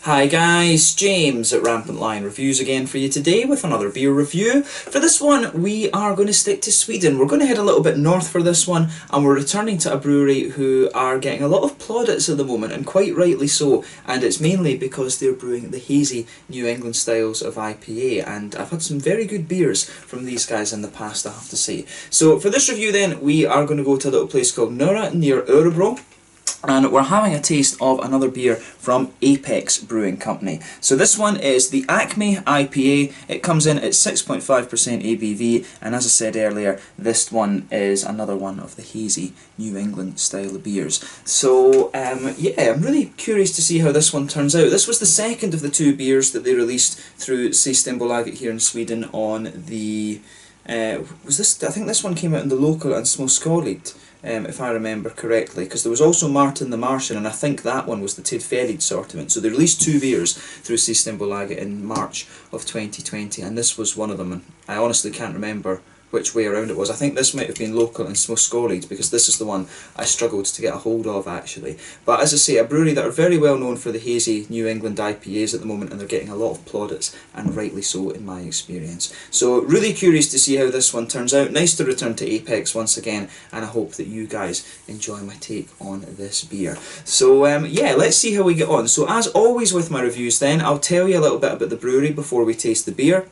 Hi guys, James at RampantLionReviews again for you today with another beer review. For this one we are going to stick to Sweden. We're going to head a little bit north for this one, and we're returning to a brewery who are getting a lot of plaudits at the moment, and quite rightly so, and it's mainly because they're brewing the hazy New England styles of IPA, and I've had some very good beers from these guys in the past, I have to say. So for this review then, we are going to go to a little place called Nora near Örebro, and we're having a taste of another beer from Apex Brewing Company. So this one is the Acme IPA. It comes in at 6.5% ABV, and as I said earlier, this one is another one of the hazy New England style of beers. So yeah, I'm really curious to see how this one turns out. This was the second of the two beers that they released through Systembolaget here in Sweden on the... I think this one came out in the local and Småskaligt, if I remember correctly, because there was also Martin the Martian, and I think that one was the Tillfälligt assortment. So they released two beers through Systembolaget in March of 2020, and this was one of them, and I honestly can't remember which way around it was. I think this might have been local and Småskaligt, because this is the one I struggled to get a hold of actually. But as I say, a brewery that are very well known for the hazy New England IPAs at the moment, and they're getting a lot of plaudits, and rightly so in my experience. So really curious to see how this one turns out. Nice to return to Apex once again, and I hope that you guys enjoy my take on this beer. So yeah, let's see how we get on. So as always with my reviews then, I'll tell you a little bit about the brewery before we taste the beer.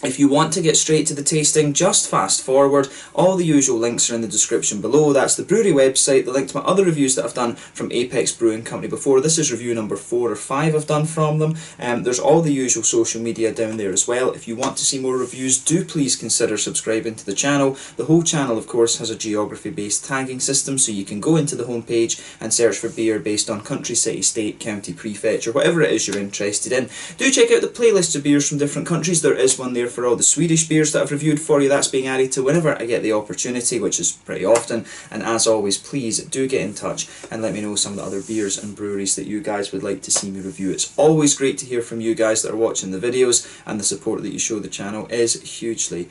If you want to get straight to the tasting, just fast forward. All the usual links are in the description below. That's the brewery website, the link to my other reviews that I've done from Apex Brewing Company before. This is review number 4 or 5 I've done from them. There's all the usual social media down there as well. If you want to see more reviews, do please consider subscribing to the channel. The whole channel, of course, has a geography-based tagging system, so you can go into the homepage and search for beer based on country, city, state, county, prefecture, whatever it is you're interested in. Do check out the playlists of beers from different countries. There is one there for all the Swedish beers that I've reviewed for you. That's being added to whenever I get the opportunity, which is pretty often. And as always, please do get in touch and let me know some of the other beers and breweries that you guys would like to see me review. It's always great to hear from you guys that are watching the videos, and the support that you show the channel is hugely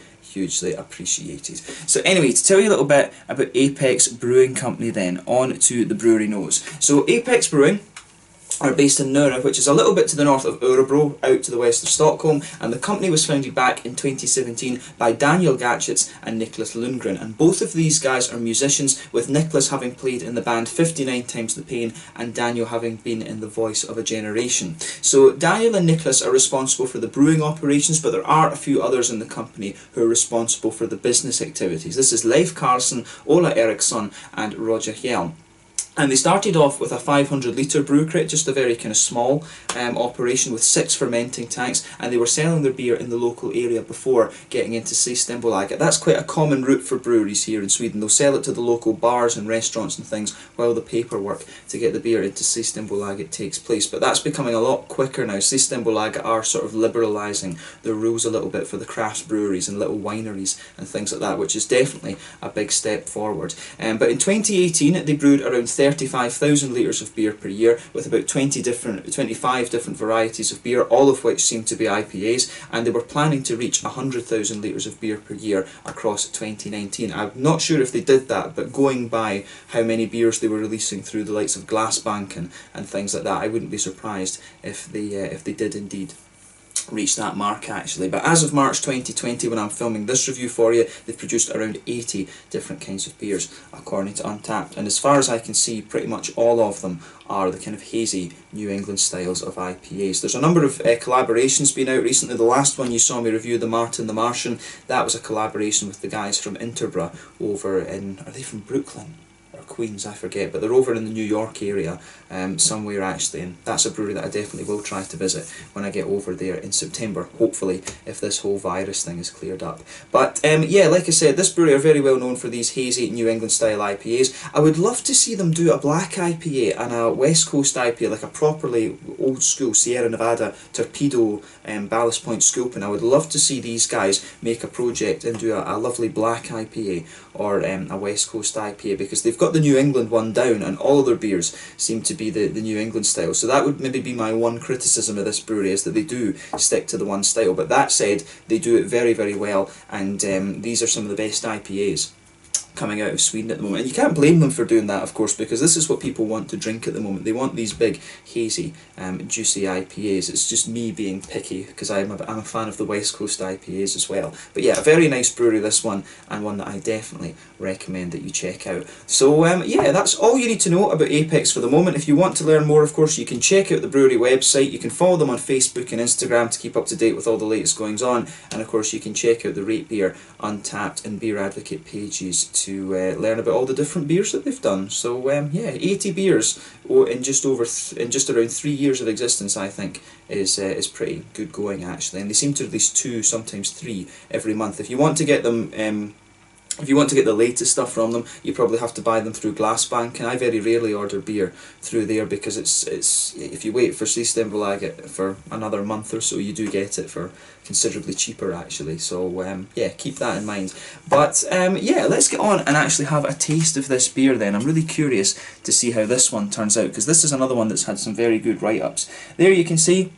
appreciated. So anyway, to tell you a little bit about Apex Brewing Company then, on to the brewery notes. So Apex Brewing are based in Nora, which is a little bit to the north of Örebro, out to the west of Stockholm, and the company was founded back in 2017 by Daniel Gatchitz and Niklas Lundgren, and both of these guys are musicians, with Niklas having played in the band 59 Times the Pain and Daniel having been in The Voice of a Generation. So Daniel and Niklas are responsible for the brewing operations, but there are a few others in the company who are responsible for the business activities. This is Leif Karlsson, Ola Eriksson and Roger Hjelm. And they started off with a 500 litre brew crate, just a very kind of small operation with 6 fermenting tanks, and they were selling their beer in the local area before getting into Systembolaget. That's quite a common route for breweries here in Sweden. They'll sell it to the local bars and restaurants and things while the paperwork to get the beer into Systembolaget takes place. But that's becoming a lot quicker now. Systembolaget are sort of liberalising the rules a little bit for the craft breweries and little wineries and things like that, which is definitely a big step forward. But in 2018 they brewed around 35,000 litres of beer per year, with about 25 different varieties of beer, all of which seem to be IPAs, and they were planning to reach 100,000 litres of beer per year across 2019. I'm not sure if they did that, but going by how many beers they were releasing through the likes of Glassbanken and things like that, I wouldn't be surprised if they did indeed reach that mark actually. But as of March 2020, when I'm filming this review for you, they've produced around 80 different kinds of beers according to Untappd, and as far as I can see, pretty much all of them are the kind of hazy New England styles of IPAs. There's a number of collaborations been out recently. The last one you saw me review, the Martin the Martian, that was a collaboration with the guys from Interbra over in, are they from Brooklyn or Queens, I forget, but they're over in the New York area somewhere actually, and that's a brewery that I definitely will try to visit when I get over there in September, hopefully, if this whole virus thing is cleared up. But yeah, like I said, this brewery are very well known for these hazy New England style IPAs. I would love to see them do a black IPA and a West Coast IPA, like a properly old school Sierra Nevada Torpedo Ballast Point Sculpin. I would love to see these guys make a project and do a lovely black IPA or a West Coast IPA, because they've got the New England one down, and all of their beers seem to be the New England style. So that would maybe be my one criticism of this brewery, is that they do stick to the one style. But that said, they do it very well, and these are some of the best IPAs coming out of Sweden at the moment. And you can't blame them for doing that, of course, because this is what people want to drink at the moment. They want these big, hazy, juicy IPAs. It's just me being picky, because I'm a fan of the West Coast IPAs as well. But yeah, a very nice brewery, this one, and one that I definitely recommend that you check out. So yeah, that's all you need to know about Apex for the moment. If you want to learn more, of course, you can check out the brewery website. You can follow them on Facebook and Instagram to keep up to date with all the latest goings on. And of course, you can check out the Rate Beer, Untappd and Beer Advocate pages to learn about all the different beers that they've done. So yeah, 80 beers in just around 3 years of existence, I think, is pretty good going actually. And they seem to release 2, sometimes 3 every month. If you want to get them. If you want to get the latest stuff from them, you probably have to buy them through Glassbank, and I very rarely order beer through there, because it's if you wait for Systembolaget for another month or so, you do get it for considerably cheaper actually. So yeah, keep that in mind. But yeah, let's get on and actually have a taste of this beer then. I'm really curious to see how this one turns out, because this is another one that's had some very good write-ups. There you can see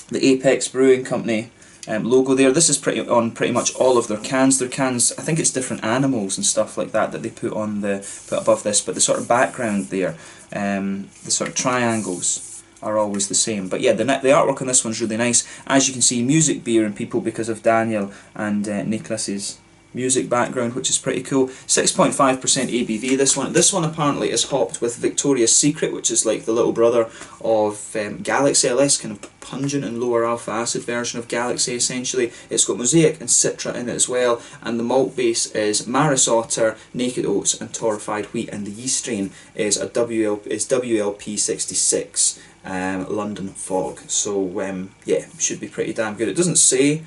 the Apex Brewing Company logo there. This is pretty much all of their cans. Their cans, I think it's different animals and stuff like that they put above this, but the sort of background there, the sort of triangles are always the same. But yeah, the artwork on this one's really nice. As you can see, music beer and people, because of Daniel and Niklas's music background, which is pretty cool. 6.5% ABV. This one apparently is hopped with Victoria's Secret, which is like the little brother of Galaxy LS, kind of pungent and lower alpha acid version of Galaxy essentially. It's got Mosaic and Citra in it as well, and the malt base is Maris Otter, Naked Oats and Torrefied Wheat, and the yeast strain is WLP 66 London Fog. So yeah, should be pretty damn good. It doesn't say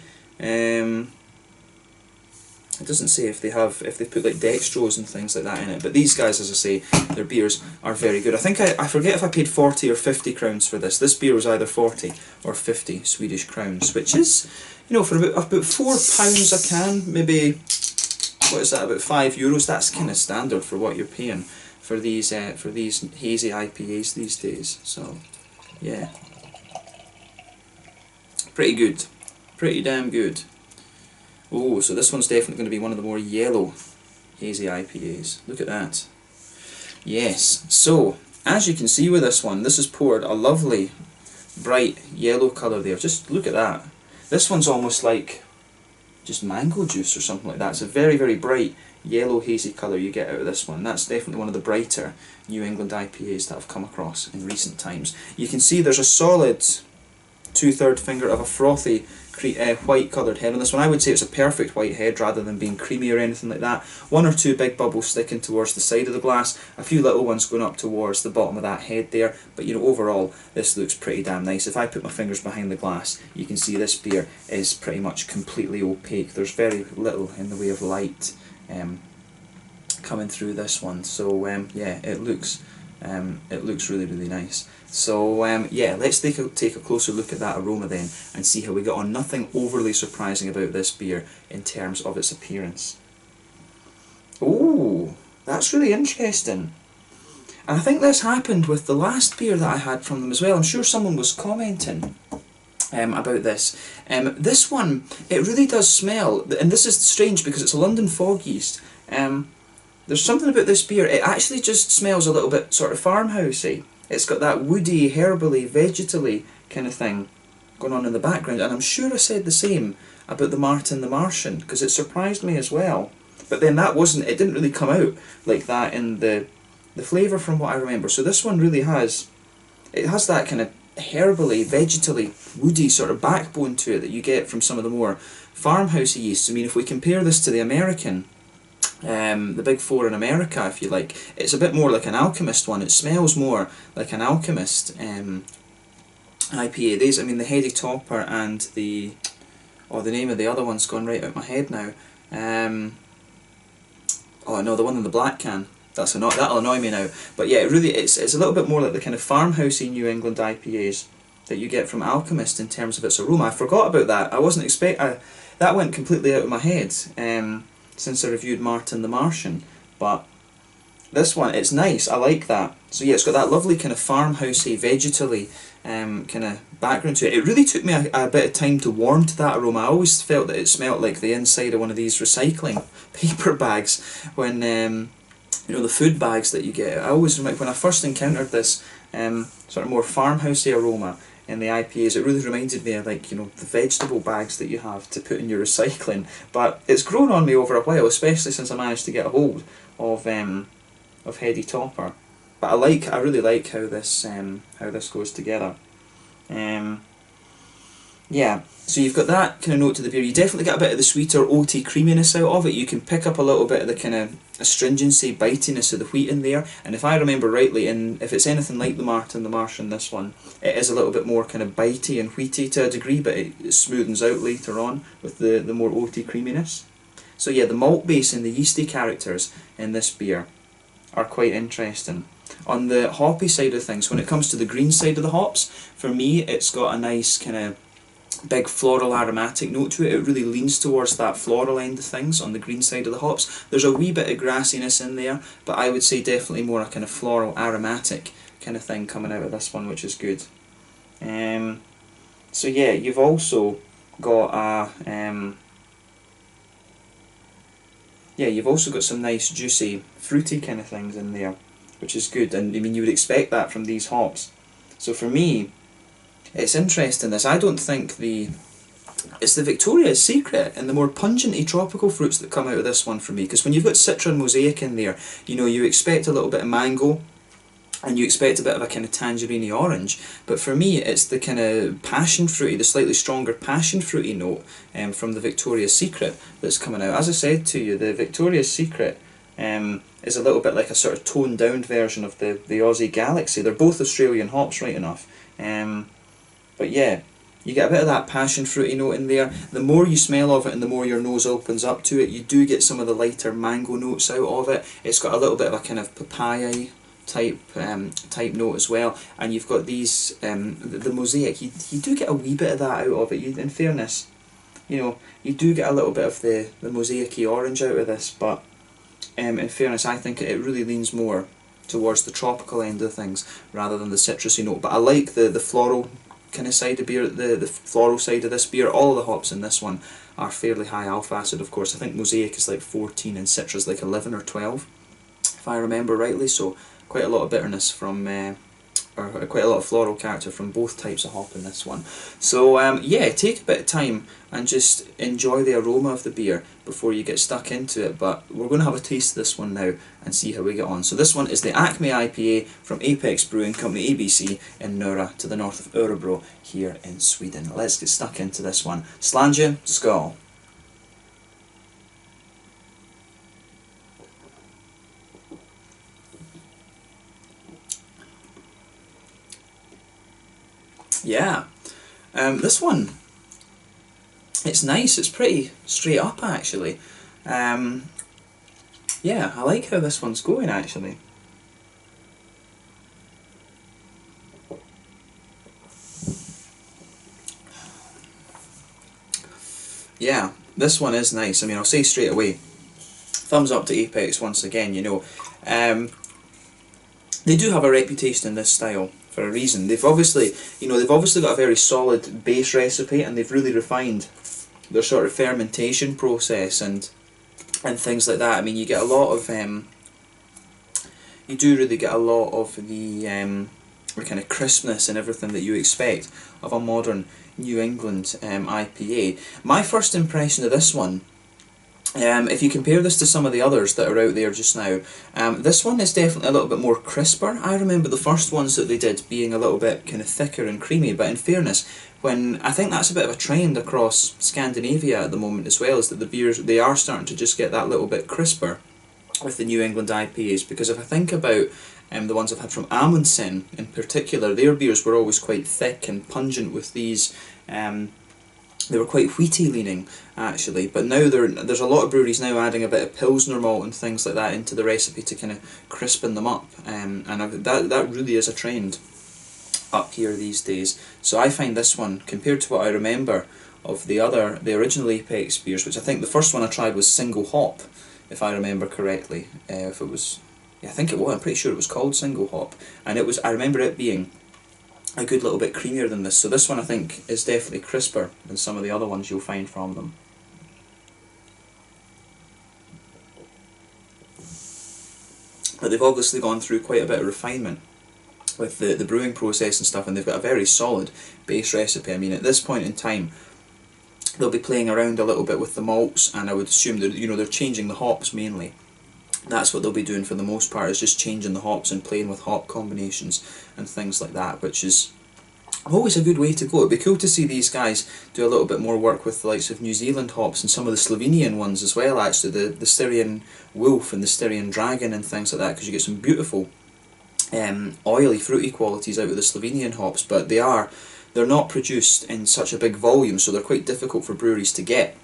if they put like dextrose and things like that in it, but these guys, as I say, their beers are very good. I think I forget if I paid 40 or 50 crowns for this. This beer was either 40 or 50 Swedish crowns, which is, you know, for about £4 a can, maybe, what is that, about €5. That's kind of standard for what you're paying for these hazy IPAs these days. So yeah, pretty good, pretty damn good. Oh, so this one's definitely going to be one of the more yellow hazy IPAs. Look at that. Yes, so as you can see with this one, this is poured a lovely bright yellow colour there. Just look at that. This one's almost like just mango juice or something like that. It's a very, very bright yellow hazy colour you get out of this one. That's definitely one of the brighter New England IPAs that I've come across in recent times. You can see there's a solid 2/3 finger of a frothy white coloured head on this one. I would say it's a perfect white head rather than being creamy or anything like that. 1 or 2 big bubbles sticking towards the side of the glass, a few little ones going up towards the bottom of that head there, but you know, overall this looks pretty damn nice. If I put my fingers behind the glass, you can see this beer is pretty much completely opaque. There's very little in the way of light coming through this one, so yeah, it looks really, really nice. So yeah, let's take a closer look at that aroma then and see how we get on. Nothing overly surprising about this beer in terms of its appearance. Oh, that's really interesting. And I think this happened with the last beer that I had from them as well. I'm sure someone was commenting about this. This one, it really does smell, and this is strange because it's a London fog yeast. There's something about this beer, it actually just smells a little bit sort of farmhousey. It's got that woody, herbally, vegetally kind of thing going on in the background, and I'm sure I said the same about the Martin the Martian, because it surprised me as well. But then it didn't really come out like that in the flavour from what I remember. So this one really has that kind of herbally, vegetally, woody sort of backbone to it that you get from some of the more farmhousey yeasts. I mean, if we compare this to the American, the big four in America, if you like, it's a bit more like an Alchemist one. It smells more like an Alchemist IPA. These, I mean, the Heady Topper and the name of the other one's gone right out my head now. Oh no, the one in the black can. That'll annoy me now. But yeah, it's a little bit more like the kind of farmhousey New England IPAs that you get from Alchemist in terms of its aroma. I forgot about that. I wasn't that went completely out of my head. Since I reviewed Martin the Martian, but this one, it's nice, I like that. So yeah, it's got that lovely kind of farmhousey, vegetally kind of background to it. It really took me a bit of time to warm to that aroma. I always felt that it smelt like the inside of one of these recycling paper bags when you know, the food bags that you get. I always remember when I first encountered this sort of more farmhousey aroma in the IPAs, it really reminded me of, like, you know, the vegetable bags that you have to put in your recycling. But it's grown on me over a while, especially since I managed to get a hold of Heady Topper. But I really like how this goes together. Yeah, so you've got that kind of note to the beer. You definitely get a bit of the sweeter oaty creaminess out of it. You can pick up a little bit of the kind of astringency, bitiness of the wheat in there. And if I remember rightly, if it's anything like the Marsh in this one, it is a little bit more kind of bitey and wheaty to a degree, but it smoothens out later on with the more oaty creaminess. So yeah, the malt base and the yeasty characters in this beer are quite interesting. On the hoppy side of things, when it comes to the green side of the hops, for me it's got a nice kind of big floral aromatic note to it. It really leans towards that floral end of things on the green side of the hops. There's a wee bit of grassiness in there, but I would say definitely more a kind of floral aromatic kind of thing coming out of this one, which is good. So yeah, you've also got you've also got some nice juicy fruity kind of things in there, which is good, and I mean you would expect that from these hops. So for me, it's interesting this. I don't think it's the Victoria's Secret and the more pungenty tropical fruits that come out of this one for me, because when you've got Citra and Mosaic in there, you know, you expect a little bit of mango and you expect a bit of a kind of tangerine orange, but for me it's the kind of passion fruity, the slightly stronger passion fruity note from the Victoria's Secret that's coming out. As I said to you, the Victoria's Secret is a little bit like a sort of toned down version of the Aussie Galaxy. They're both Australian hops, right enough. But yeah, you get a bit of that passion fruity note in there. The more you smell of it and the more your nose opens up to it, you do get some of the lighter mango notes out of it. It's got a little bit of a kind of papaya type note as well. And you've got these, the Mosaic, you do get a wee bit of that out of it. In fairness, you know, you do get a little bit of the mosaic-y orange out of this, but in fairness, I think it really leans more towards the tropical end of things rather than the citrusy note. But I like the floral kind of side of beer, the floral side of this beer. All of the hops in this one are fairly high alpha acid, of course. I think Mosaic is like 14 and Citra is like 11 or 12, if I remember rightly, so quite a lot of bitterness from, or quite a lot of floral character from both types of hop in this one. So yeah, take a bit of time and just enjoy the aroma of the beer before you get stuck into it. But we're going to have a taste of this one now and see how we get on. So this one is the Acme IPA from Apex Brewing Company, ABC, in Nora to the north of Örebro here in Sweden. Let's get stuck into this one. Slange, skål! Yeah, this one, it's nice, it's pretty straight up actually. Yeah, I like how this one's going actually. Yeah, this one is nice. I mean, I'll say straight away, thumbs up to Apex once again, you know. They do have a reputation in this style for a reason. They've obviously got a very solid base recipe, and they've really refined their sort of fermentation process and things like that. I mean, you get a lot of you do really get a lot of the kind of crispness and everything that you expect of a modern New England IPA. My first impression of this one, if you compare this to some of the others that are out there just now, this one is definitely a little bit more crisper. I remember the first ones that they did being a little bit kind of thicker and creamy, but in fairness, when I think that's a bit of a trend across Scandinavia at the moment as well, is that the beers, they are starting to just get that little bit crisper with the New England IPAs, because if I think about the ones I've had from Amundsen in particular, their beers were always quite thick and pungent with these. They were quite wheaty leaning actually, but now there's a lot of breweries now adding a bit of Pilsner malt and things like that into the recipe to kind of crispen them up, and that really is a trend up here these days. So I find this one, compared to what I remember of the original Apex beers, which I think the first one I tried was single hop, if I remember correctly, if it was I think it was, I'm pretty sure it was called single hop, and it was, I remember it being a good little bit creamier than this. So this one I think is definitely crisper than some of the other ones you'll find from them. But they've obviously gone through quite a bit of refinement with the brewing process and stuff, and they've got a very solid base recipe. I mean, at this point in time, they'll be playing around a little bit with the malts, and I would assume that, you know, they're changing the hops mainly. That's what they'll be doing for the most part, is just changing the hops and playing with hop combinations and things like that, which is always a good way to go. It'd be cool to see these guys do a little bit more work with the likes of New Zealand hops and some of the Slovenian ones as well, actually, the Styrian Wolf and the Styrian Dragon and things like that, because you get some beautiful oily, fruity qualities out of the Slovenian hops, but they're not produced in such a big volume, so they're quite difficult for breweries to get.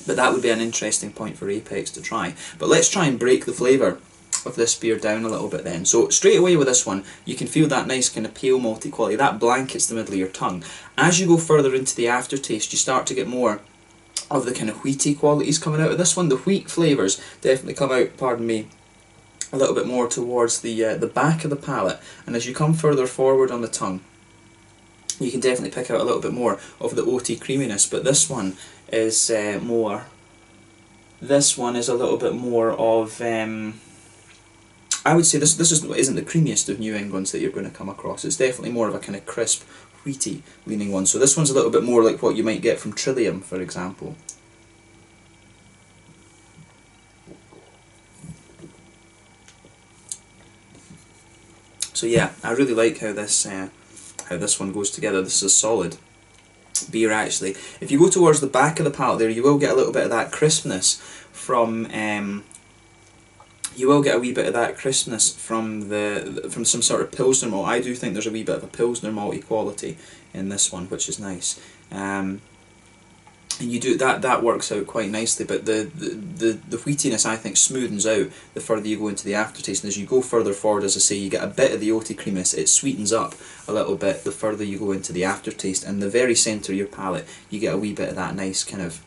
But that would be an interesting point for Apex to try. But let's try and break the flavour of this beer down a little bit then. So straight away with this one, you can feel that nice kind of pale malty quality. That blankets the middle of your tongue. As you go further into the aftertaste, you start to get more of the kind of wheaty qualities coming out of this one. The wheat flavours definitely come out, pardon me, a little bit more towards the back of the palate. And as you come further forward on the tongue, you can definitely pick out a little bit more of the oaty creaminess. But this one is more. This one is a little bit more of. I would say this isn't the creamiest of New Englands that you're going to come across. It's definitely more of a kind of crisp, wheaty leaning one. So this one's a little bit more like what you might get from Trillium, for example. So yeah, I really like how this one goes together. This is a solid beer actually. If you go towards the back of the palate there, you will get a little bit of that crispness from. You will get a wee bit of that crispness from some sort of Pilsner malt. I do think there's a wee bit of a Pilsner malty quality in this one, which is nice. And you do that works out quite nicely. But the wheatiness, I think, smoothens out the further you go into the aftertaste. And as you go further forward, as I say, you get a bit of the oaty creaminess. It sweetens up a little bit the further you go into the aftertaste. And the very centre of your palate, you get a wee bit of that nice kind of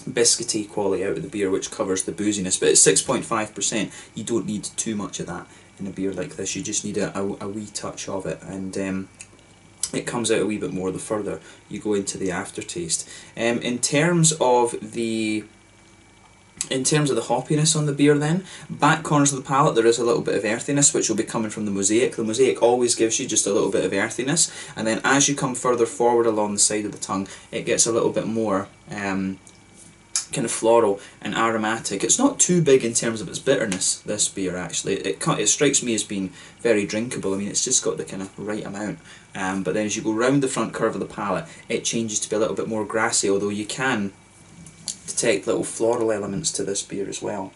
biscuity quality out of the beer, which covers the booziness. But at 6.5%, you don't need too much of that in a beer like this. You just need a wee touch of it, and it comes out a wee bit more the further you go into the aftertaste. In terms of the hoppiness on the beer then, back corners of the palate there is a little bit of earthiness, which will be coming from the Mosaic. The Mosaic always gives you just a little bit of earthiness, and then as you come further forward along the side of the tongue, it gets a little bit more kind of floral and aromatic. It's not too big in terms of its bitterness, this beer actually. It strikes me as being very drinkable. I mean, it's just got the kind of right amount. But then as you go round the front curve of the palate, it changes to be a little bit more grassy, although you can detect little floral elements to this beer as well.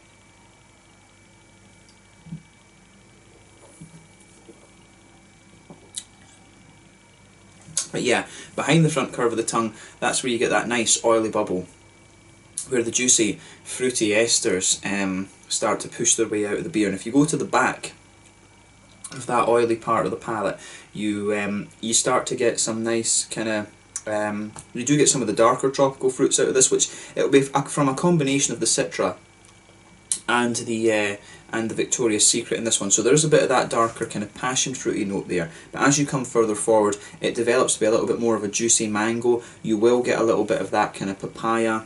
But yeah, behind the front curve of the tongue, that's where you get that nice oily bubble, where the juicy, fruity esters start to push their way out of the beer. And if you go to the back of that oily part of the palate, you start to get some nice kind of. You do get some of the darker tropical fruits out of this, which it'll be from a combination of the Citra and the Victoria's Secret in this one. So there is a bit of that darker kind of passion fruity note there. But as you come further forward, it develops to be a little bit more of a juicy mango. You will get a little bit of that kind of papaya,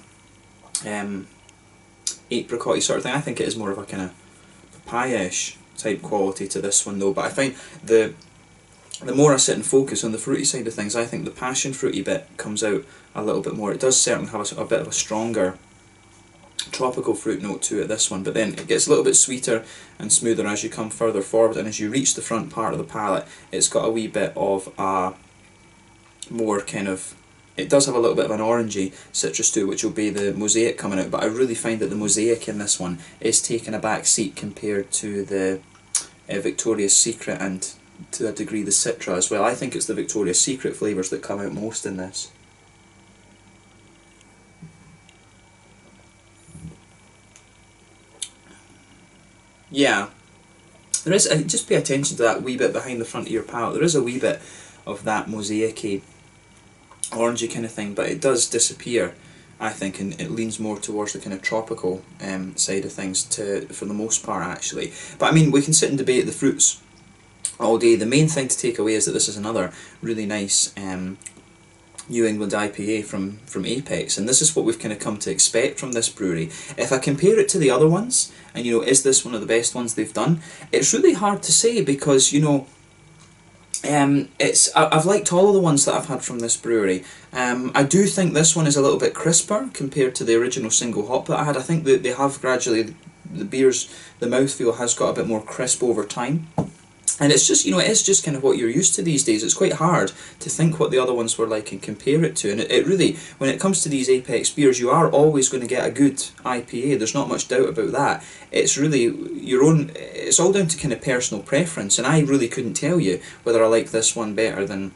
apricot-y sort of thing. I think it is more of a kind of papaya-ish type quality to this one though. But I find the more I sit and focus on the fruity side of things, I think the passion fruity bit comes out a little bit more. It does certainly have a bit of a stronger tropical fruit note to it, this one, but then it gets a little bit sweeter and smoother as you come further forward, and as you reach the front part of the palate, it's got a wee bit of a more kind of, it does have a little bit of an orangey citrus to it, which will be the Mosaic coming out, but I really find that the Mosaic in this one is taking a back seat compared to the Victoria's Secret, and to a degree the Citra as well. I think it's the Victoria's Secret flavours that come out most in this. Yeah, there is, just pay attention to that wee bit behind the front of your palate. There is a wee bit of that mosaic-y, orangey kind of thing, but it does disappear I think, and it leans more towards the kind of tropical side of things for the most part, actually. But I mean, we can sit and debate the fruits all day. The main thing to take away is that this is another really nice New England IPA from Apex, and this is what we've kind of come to expect from this brewery. If I compare it to the other ones, and you know, is this one of the best ones they've done? It's really hard to say, because, you know, I've liked all of the ones that I've had from this brewery. I do think this one is a little bit crisper compared to the original single hop that I had. I think that they have gradually, the mouthfeel has got a bit more crisp over time. And it's just, you know, it is just kind of what you're used to these days. It's quite hard to think what the other ones were like and compare it to. And it really, when it comes to these Apex beers, you are always going to get a good IPA. There's not much doubt about that. It's really your own, it's all down to kind of personal preference. And I really couldn't tell you whether I like this one better than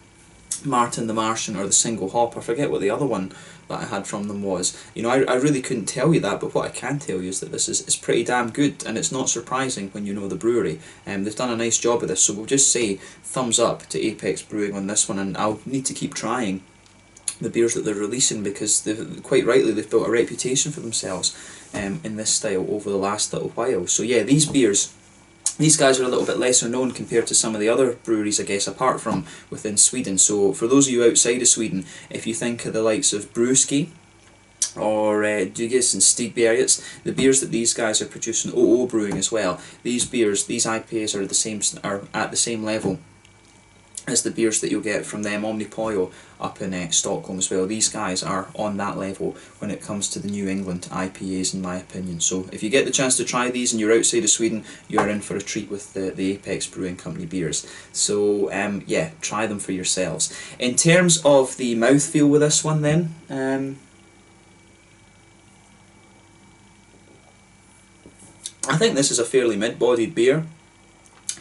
Martin the Martian or the single hop. I forget what the other one that I had from them was. You know, I really couldn't tell you that, but what I can tell you is that this is pretty damn good, and it's not surprising when you know the brewery. They've done a nice job of this, so we'll just say thumbs up to Apex Brewing on this one, and I'll need to keep trying the beers that they're releasing, because quite rightly they've built a reputation for themselves in this style over the last little while. So yeah, these beers, these guys are a little bit lesser known compared to some of the other breweries, I guess, apart from within Sweden. So for those of you outside of Sweden, if you think of the likes of Brewski or Dugges and Stigbergets, the beers that these guys are producing, OO Brewing as well, these beers, these IPAs are at the same level as the beers that you'll get from them, Omnipojo up in Stockholm as well. These guys are on that level when it comes to the New England IPAs, in my opinion. So if you get the chance to try these and you're outside of Sweden, you're in for a treat with the Apex Brewing Company beers. So yeah, try them for yourselves. In terms of the mouthfeel with this one then, I think this is a fairly mid-bodied beer.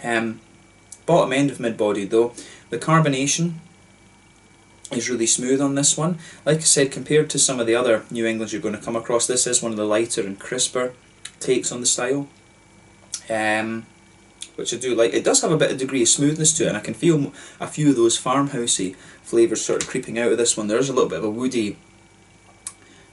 Bottom end of mid-bodied though. The carbonation is really smooth on this one. Like I said, compared to some of the other New Englands you're going to come across, this is one of the lighter and crisper takes on the style, which I do like. It does have a bit of degree of smoothness to it, and I can feel a few of those farmhousey flavours sort of creeping out of this one. There's a little bit of a woody,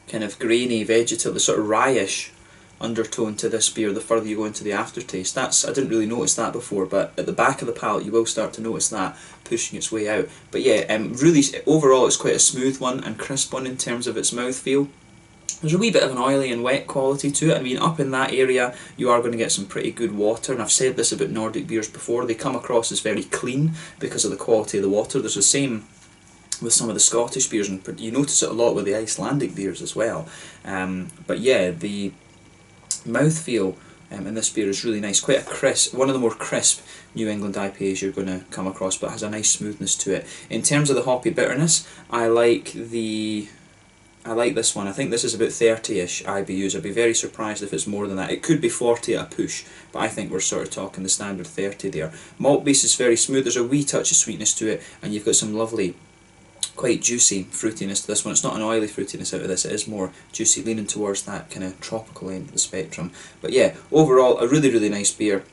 kind of grainy, vegetal, the sort of rye-ish undertone to this beer the further you go into the aftertaste. I didn't really notice that before, but at the back of the palate you will start to notice that pushing its way out. But yeah, really overall it's quite a smooth one and crisp one in terms of its mouthfeel. There's a wee bit of an oily and wet quality to it. I mean, up in that area you are going to get some pretty good water, and I've said this about Nordic beers before, they come across as very clean because of the quality of the water. There's the same with some of the Scottish beers, and you notice it a lot with the Icelandic beers as well. But yeah, the mouthfeel in this beer is really nice. Quite a crisp, one of the more crisp New England IPAs you're going to come across, but has a nice smoothness to it. In terms of the hoppy bitterness, I like this one. I think this is about 30-ish IBUs. I'd be very surprised if it's more than that. It could be 40 at a push, but I think we're sort of talking the standard 30 there. Malt base is very smooth. There's a wee touch of sweetness to it, and you've got some lovely, quite juicy fruitiness to this one. It's not an oily fruitiness out of this, it is more juicy, leaning towards that kind of tropical end of the spectrum. But yeah, overall a really, really nice beer,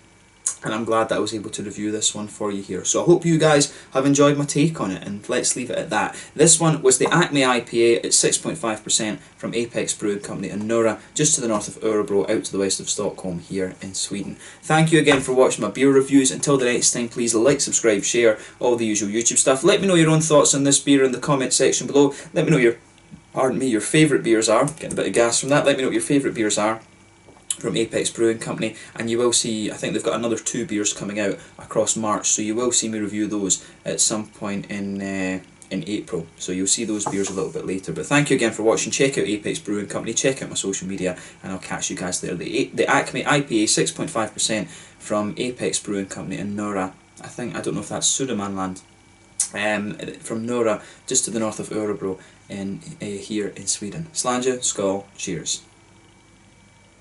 and I'm glad that I was able to review this one for you here. So I hope you guys have enjoyed my take on it, and let's leave it at that. This one was the Acme IPA at 6.5% from Apex Brewing Company in Nora, just to the north of Örebro, out to the west of Stockholm here in Sweden. Thank you again for watching my beer reviews. Until the next time, please like, subscribe, share, all the usual YouTube stuff. Let me know your own thoughts on this beer in the comment section below. Let me know your favourite beers are. Getting a bit of gas from that. Let me know what your favourite beers are from Apex Brewing Company, and you will see, I think they've got another 2 beers coming out across March, so you will see me review those at some point in April, so you'll see those beers a little bit later. But thank you again for watching. Check out Apex Brewing Company, check out my social media, and I'll catch you guys there. The Acme IPA 6.5% from Apex Brewing Company in Nora. I don't know if that's Sudermanland, from Nora, just to the north of Örebro here in Sweden. Slanja, skål, cheers.